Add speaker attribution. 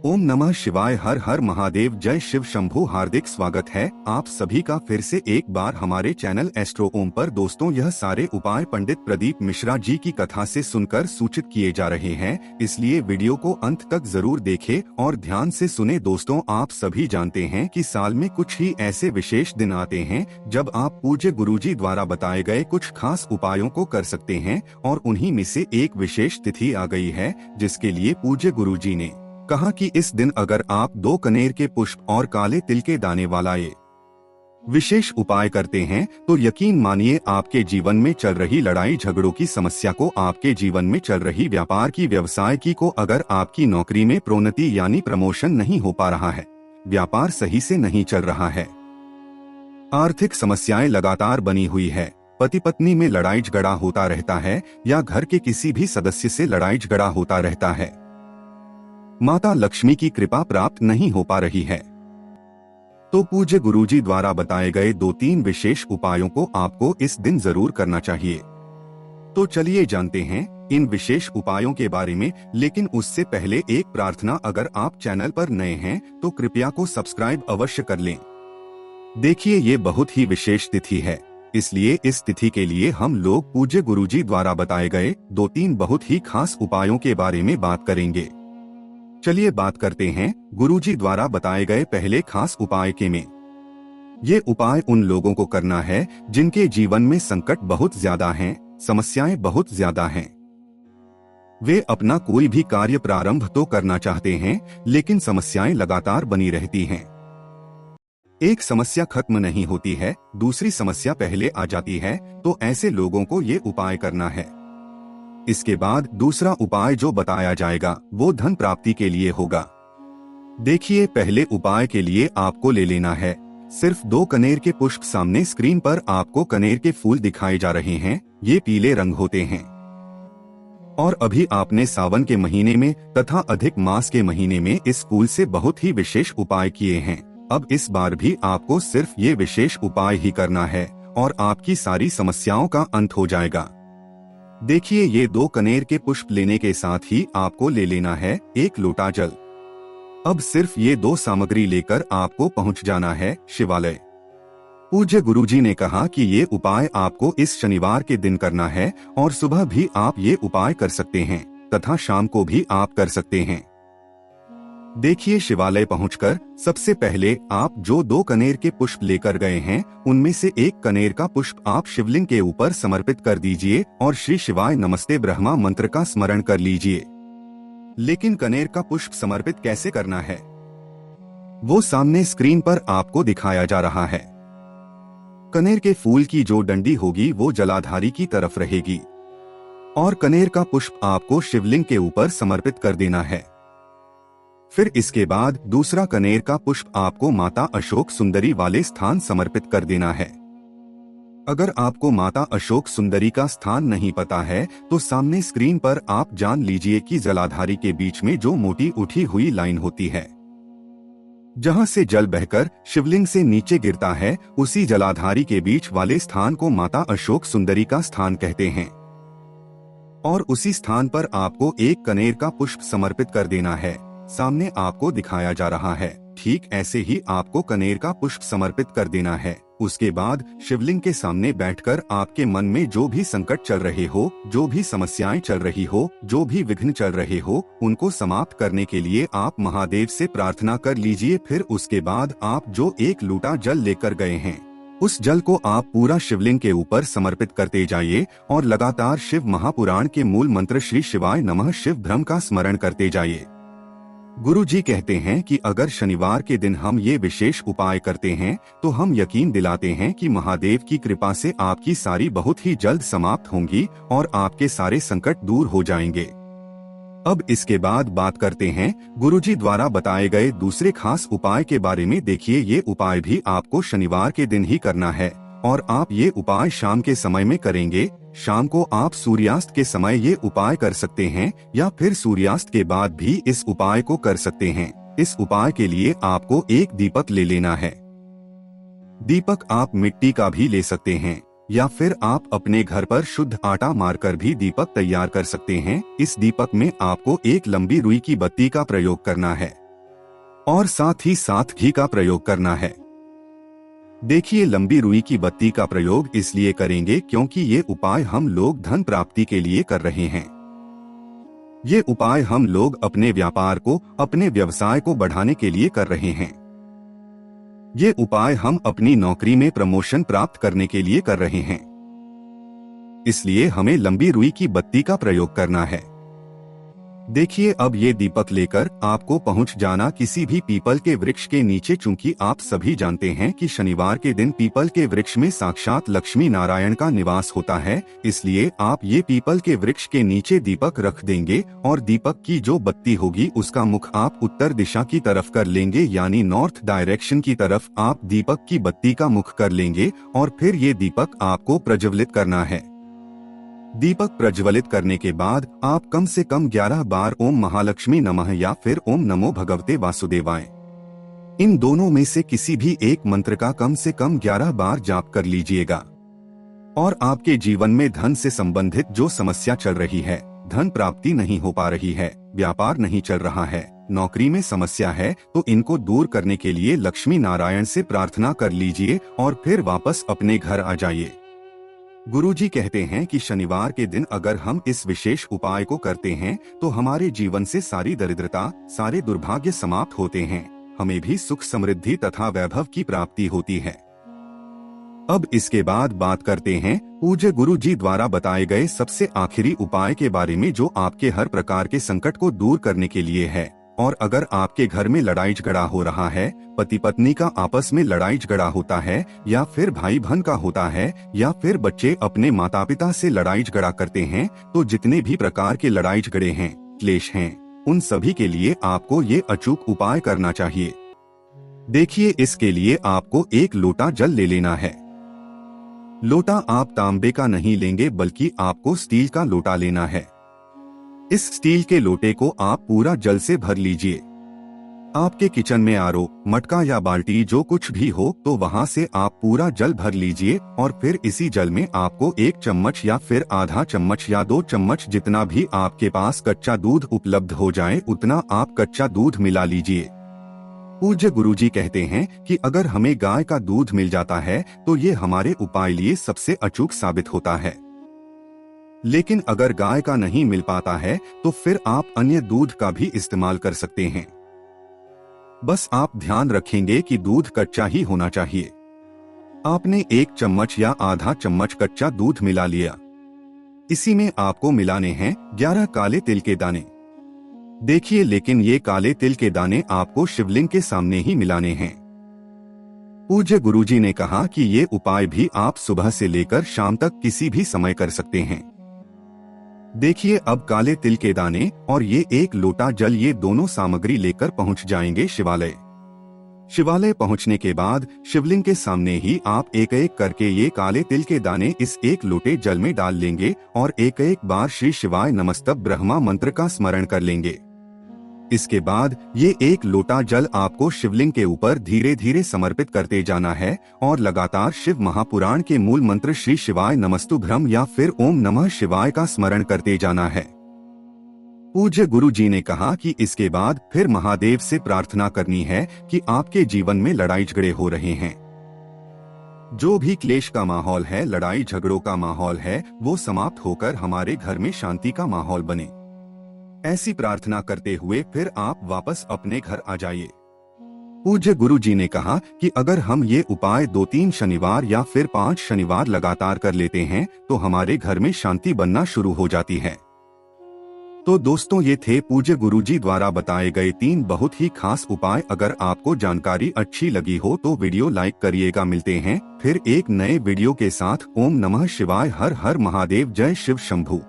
Speaker 1: ओम नमः शिवाय। हर हर महादेव। जय शिव शंभू। हार्दिक स्वागत है आप सभी का फिर से एक बार हमारे चैनल एस्ट्रो ओम पर। दोस्तों, यह सारे उपाय पंडित प्रदीप मिश्रा जी की कथा से सुनकर सूचित किए जा रहे हैं, इसलिए वीडियो को अंत तक जरूर देखें और ध्यान से सुने। दोस्तों, आप सभी जानते हैं कि साल में कुछ ही ऐसे विशेष दिन आते हैं जब आप पूज्य गुरुजी द्वारा बताए गए कुछ खास उपायों को कर सकते हैं, और उन्हीं में से एक विशेष तिथि आ गई है जिसके लिए पूज्य गुरुजी ने कहा कि इस दिन अगर आप 2 कनेर के पुष्प और काले तिल के दाने वाला ये विशेष उपाय करते हैं तो यकीन मानिए आपके जीवन में चल रही लड़ाई झगड़ों की समस्या को, आपके जीवन में चल रही व्यापार की व्यवसाय की को, अगर आपकी नौकरी में प्रोन्नति यानी प्रमोशन नहीं हो पा रहा है, व्यापार सही से नहीं चल रहा है, आर्थिक समस्याएं लगातार बनी हुई है, पति पत्नी में लड़ाई झगड़ा होता रहता है या घर के किसी भी सदस्य से लड़ाई झगड़ा होता रहता है, माता लक्ष्मी की कृपा प्राप्त नहीं हो पा रही है, तो पूज्य गुरुजी द्वारा बताए गए 2-3 विशेष उपायों को आपको इस दिन जरूर करना चाहिए। तो चलिए जानते हैं इन विशेष उपायों के बारे में, लेकिन उससे पहले एक प्रार्थना, अगर आप चैनल पर नए हैं तो कृपया को सब्सक्राइब अवश्य कर लें। देखिए, ये बहुत ही विशेष तिथि है, इसलिए इस तिथि के लिए हम लोग पूज्य गुरुजी द्वारा बताए गए 2-3 बहुत ही खास उपायों के बारे में बात करेंगे। चलिए बात करते हैं गुरुजी द्वारा बताए गए पहले खास उपाय के में। ये उपाय उन लोगों को करना है जिनके जीवन में संकट बहुत ज्यादा हैं, समस्याएं बहुत ज्यादा हैं। वे अपना कोई भी कार्य प्रारंभ तो करना चाहते हैं लेकिन समस्याएं लगातार बनी रहती हैं। एक समस्या खत्म नहीं होती है, दूसरी समस्या पहले आ जाती है, तो ऐसे लोगों को ये उपाय करना है। इसके बाद दूसरा उपाय जो बताया जाएगा वो धन प्राप्ति के लिए होगा। देखिए, पहले उपाय के लिए आपको ले लेना है सिर्फ 2 कनेर के पुष्प। सामने स्क्रीन पर आपको कनेर के फूल दिखाए जा रहे हैं, ये पीले रंग होते हैं, और अभी आपने सावन के महीने में तथा अधिक मास के महीने में इस फूल से बहुत ही विशेष उपाय किए हैं। अब इस बार भी आपको सिर्फ ये विशेष उपाय ही करना है और आपकी सारी समस्याओं का अंत हो जाएगा। देखिए, ये 2 कनेर के पुष्प लेने के साथ ही आपको ले लेना है 1 लोटा जल। अब सिर्फ ये 2 सामग्री लेकर आपको पहुंच जाना है शिवालय। पूज्य गुरुजी ने कहा कि ये उपाय आपको इस शनिवार के दिन करना है, और सुबह भी आप ये उपाय कर सकते हैं तथा शाम को भी आप कर सकते हैं। देखिए, शिवालय पहुंचकर सबसे पहले आप जो 2 कनेर के पुष्प लेकर गए हैं उनमें से 1 कनेर का पुष्प आप शिवलिंग के ऊपर समर्पित कर दीजिए और श्री शिवाय नमस्ते ब्रह्मा मंत्र का स्मरण कर लीजिए। लेकिन कनेर का पुष्प समर्पित कैसे करना है वो सामने स्क्रीन पर आपको दिखाया जा रहा है। कनेर के फूल की जो डंडी होगी वो जलाधारी की तरफ रहेगी और कनेर का पुष्प आपको शिवलिंग के ऊपर समर्पित कर देना है। फिर इसके बाद दूसरा कनेर का पुष्प आपको माता अशोक सुंदरी वाले स्थान समर्पित कर देना है। अगर आपको माता अशोक सुंदरी का स्थान नहीं पता है तो सामने स्क्रीन पर आप जान लीजिए कि जलाधारी के बीच में जो मोटी उठी हुई लाइन होती है, जहां से जल बहकर शिवलिंग से नीचे गिरता है, उसी जलाधारी के बीच वाले स्थान को माता अशोक सुंदरी का स्थान कहते हैं। और उसी स्थान पर आपको 1 कनेर का पुष्प समर्पित कर देना है। सामने आपको दिखाया जा रहा है, ठीक ऐसे ही आपको कनेर का पुष्प समर्पित कर देना है। उसके बाद शिवलिंग के सामने बैठकर आपके मन में जो भी संकट चल रहे हो, जो भी समस्याएं चल रही हो, जो भी विघ्न चल रहे हो, उनको समाप्त करने के लिए आप महादेव से प्रार्थना कर लीजिए। फिर उसके बाद आप जो 1 लोटा जल लेकर गए हैं उस जल को आप पूरा शिवलिंग के ऊपर समर्पित करते जाइए और लगातार शिव महापुराण के मूल मंत्र श्री शिवाय नमः शिव भ्रम का स्मरण करते जाइए। गुरुजी कहते हैं कि अगर शनिवार के दिन हम ये विशेष उपाय करते हैं तो हम यकीन दिलाते हैं कि महादेव की कृपा से आपकी सारी बहुत ही जल्द समाप्त होंगी और आपके सारे संकट दूर हो जाएंगे। अब इसके बाद बात करते हैं गुरुजी द्वारा बताए गए दूसरे खास उपाय के बारे में। देखिए, ये उपाय भी आपको शनिवार के दिन ही करना है और आप ये उपाय शाम के समय में करेंगे। शाम को आप सूर्यास्त के समय ये उपाय कर सकते हैं या फिर सूर्यास्त के बाद भी इस उपाय को कर सकते हैं। इस उपाय के लिए आपको 1 दीपक ले लेना है। दीपक आप मिट्टी का भी ले सकते हैं या फिर आप अपने घर पर शुद्ध आटा मारकर भी दीपक तैयार कर सकते हैं। इस दीपक में आपको 1 लंबी रुई की बत्ती का प्रयोग करना है। और साथ ही साथ घी का प्रयोग करना है। देखिए, लंबी रुई की बत्ती का प्रयोग इसलिए करेंगे क्योंकि ये उपाय हम लोग धन प्राप्ति के लिए कर रहे हैं। ये उपाय हम लोग अपने व्यापार को, अपने व्यवसाय को बढ़ाने के लिए कर रहे हैं। ये उपाय हम अपनी नौकरी में प्रमोशन प्राप्त करने के लिए कर रहे हैं। इसलिए हमें लंबी रुई की बत्ती का प्रयोग करना है। देखिए, अब ये दीपक लेकर आपको पहुंच जाना किसी भी पीपल के वृक्ष के नीचे। चूंकि आप सभी जानते हैं कि शनिवार के दिन पीपल के वृक्ष में साक्षात लक्ष्मी नारायण का निवास होता है, इसलिए आप ये पीपल के वृक्ष के नीचे दीपक रख देंगे और दीपक की जो बत्ती होगी उसका मुख आप उत्तर दिशा की तरफ कर लेंगे, यानी नॉर्थ डायरेक्शन की तरफ आप दीपक की बत्ती का मुख कर लेंगे और फिर ये दीपक आपको प्रज्वलित करना है। दीपक प्रज्वलित करने के बाद आप कम से कम 11 बार ओम महालक्ष्मी नमः या फिर ओम नमो भगवते वासुदेवाय, इन दोनों में से किसी भी एक मंत्र का कम से कम 11 बार जाप कर लीजिएगा। और आपके जीवन में धन से संबंधित जो समस्या चल रही है, धन प्राप्ति नहीं हो पा रही है, व्यापार नहीं चल रहा है, नौकरी में समस्या है, तो इनको दूर करने के लिए लक्ष्मी नारायण से प्रार्थना कर लीजिए और फिर वापस अपने घर आ जाइए। गुरुजी कहते हैं कि शनिवार के दिन अगर हम इस विशेष उपाय को करते हैं तो हमारे जीवन से सारी दरिद्रता, सारे दुर्भाग्य समाप्त होते हैं, हमें भी सुख समृद्धि तथा वैभव की प्राप्ति होती है। अब इसके बाद बात करते हैं पूज्य गुरुजी द्वारा बताए गए सबसे आखिरी उपाय के बारे में, जो आपके हर प्रकार के संकट को दूर करने के लिए है। और अगर आपके घर में लड़ाई झगड़ा हो रहा है, पति पत्नी का आपस में लड़ाई झगड़ा होता है, या फिर भाई बहन का होता है, या फिर बच्चे अपने माता पिता से लड़ाई झगड़ा करते हैं, तो जितने भी प्रकार के लड़ाई झगड़े हैं, क्लेश हैं, उन सभी के लिए आपको ये अचूक उपाय करना चाहिए। देखिए, इसके लिए आपको एक लोटा जल ले लेना है। लोटा आप तांबे का नहीं लेंगे बल्कि आपको स्टील का लोटा लेना है। इस स्टील के लोटे को आप पूरा जल से भर लीजिए। आपके किचन में आरओ, मटका या बाल्टी जो कुछ भी हो तो वहां से आप पूरा जल भर लीजिए और फिर इसी जल में आपको 1 चम्मच या फिर आधा चम्मच या 2 चम्मच, जितना भी आपके पास कच्चा दूध उपलब्ध हो जाए उतना आप कच्चा दूध मिला लीजिए। पूज्य गुरुजी कहते हैं कि अगर हमें गाय का दूध मिल जाता है तो ये हमारे उपाय लिए सबसे अचूक साबित होता है। लेकिन अगर गाय का नहीं मिल पाता है तो फिर आप अन्य दूध का भी इस्तेमाल कर सकते हैं। बस आप ध्यान रखेंगे कि दूध कच्चा ही होना चाहिए। आपने 1 चम्मच या आधा चम्मच कच्चा दूध मिला लिया। इसी में आपको मिलाने हैं 11 काले तिल के दाने। देखिए, लेकिन ये काले तिल के दाने आपको शिवलिंग के सामने ही मिलाने हैं। पूज्य गुरुजी ने कहा कि ये उपाय भी आप सुबह से लेकर शाम तक किसी भी समय कर सकते हैं। देखिए, अब काले तिल के दाने और ये 1 लोटा जल, ये दोनों सामग्री लेकर पहुंच जाएंगे शिवालय। शिवालय पहुंचने के बाद शिवलिंग के सामने ही आप एक एक करके ये काले तिल के दाने इस 1 लोटे जल में डाल लेंगे और एक एक बार श्री शिवाय नमस्तक ब्रह्मा मंत्र का स्मरण कर लेंगे। इसके बाद ये 1 लोटा जल आपको शिवलिंग के ऊपर धीरे धीरे समर्पित करते जाना है और लगातार शिव महापुराण के मूल मंत्र श्री शिवाय नमस्तुभ्रम या फिर ओम नमः शिवाय का स्मरण करते जाना है। पूज्य गुरु जी ने कहा कि इसके बाद फिर महादेव से प्रार्थना करनी है कि आपके जीवन में लड़ाई झगड़े हो रहे हैं, जो भी क्लेश का माहौल है, लड़ाई झगड़ों का माहौल है, वो समाप्त होकर हमारे घर में शांति का माहौल बने। ऐसी प्रार्थना करते हुए फिर आप वापस अपने घर आ जाइए। पूज्य गुरु जी ने कहा कि अगर हम ये उपाय 2-3 शनिवार या फिर 5 शनिवार लगातार कर लेते हैं तो हमारे घर में शांति बनना शुरू हो जाती है। तो दोस्तों, ये थे पूज्य गुरुजी द्वारा बताए गए 3 बहुत ही खास उपाय। अगर आपको जानकारी अच्छी लगी हो तो वीडियो लाइक करिएगा। मिलते हैं फिर एक नए वीडियो के साथ। ओम नमः शिवाय। हर हर महादेव। जय शिव शंभू।